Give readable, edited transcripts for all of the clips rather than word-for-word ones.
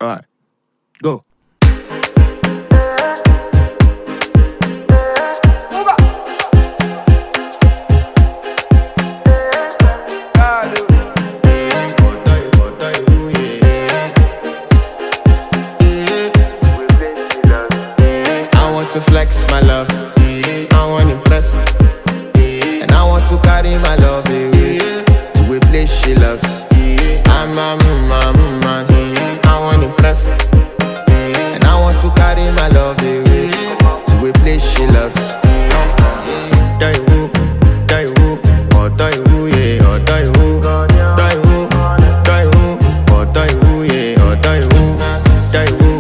Alright, go. To flex my love, I want impress, and I want to carry my love away to a place she loves. I'm a man, I want impress, and I want to carry my love away to a place she loves. Die who, or die who, yeah, or die who, die who, or die who, yeah, or die who, die who,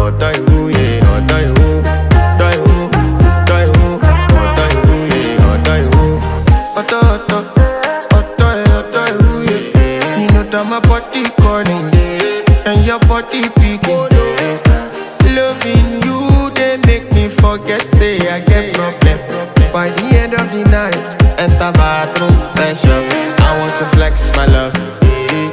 or die who, yeah. My body calling and your body picking. Loving you, they make me forget, say I get problem. By the end of the night, enter bathroom, fresh up. I want to flex my love,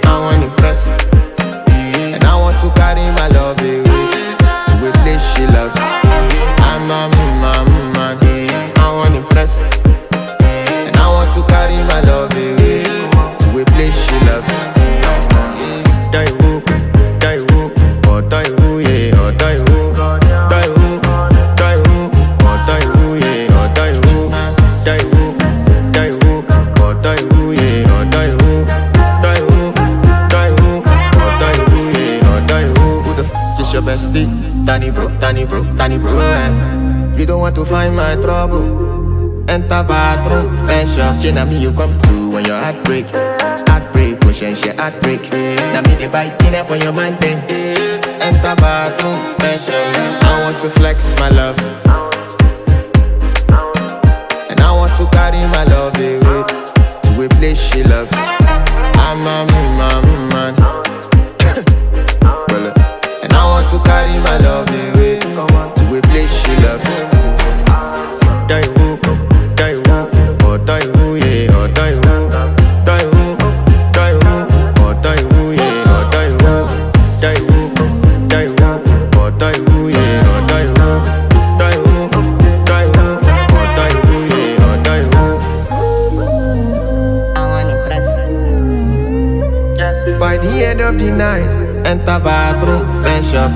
I want to impress, and I want to carry my love away to a place she loves. I'm a man, I want to impress, and I want to carry my love away to a place she loves. Die who, or die who, yeah, or die who, die who, or die who, yeah, or die who, or die who, yeah, or die who, or die who, yeah, or die who. Who the f is your bestie? Danny bro, You don't want to find my trouble. Enter bathroom, fresh up. She na me you come to when your heart break. Push she heartbreak. Now me the bite dinner for your man then. Enter bathroom, fresh up. I want to flex my love, and I want to carry my love away to a place she loves. I'm a man, and I want to carry my love away to a place she loves. Die who, or die who, yeah, or die who, die who. By the end of the night, enter bathroom, fresh up.